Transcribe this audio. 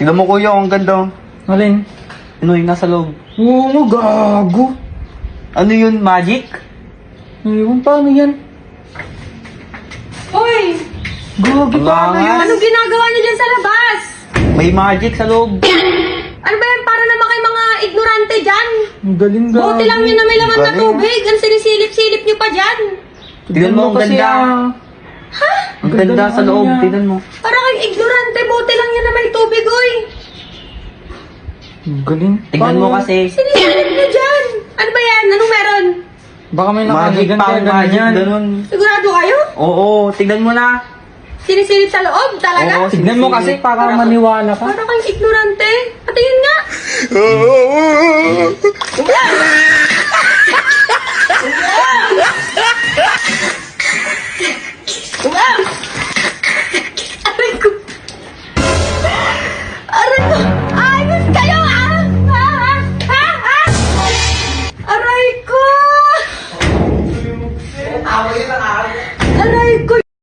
Tingnan mo kuya, ang ganda. Alin? Ano yung nasa loob? Oo, gago. Ano yun, magic? Ewan, paano yan? Hoy! Gago, paano Angas. yan? Anong ginagawa niyo dyan sa labas? May magic sa loob. Ano ba yan? Para naman kayo mga ignorante dyan. Ang galing, gago. Bote lang yun na may laman na Galing, tubig. Ang sinisilip-silip niyo pa dyan. Tingnan mo, ang kasi, ganda. Ha? Ang ganda ng sa ano loob, niya. tingnan mo. Para kayong ignorante. Bote lang yan na may tubig, oy. Ang galing. Tingnan mo Paano? kasi. Sinisilip niyo dyan. Ano ba yan? Anong meron? Baka may Magic nakaligan pa, kaya magic, ganyan. ganun. Sigurado kayo? Oo, tingnan mo na. Sinisilip sa loob talaga? Oo, Tignan mo kasi para maniwala ka. Para kayong ignorante. Patingin nga. Aray ko. Aray ko. Ayos kayo, ah! Aray ko. Aray ko.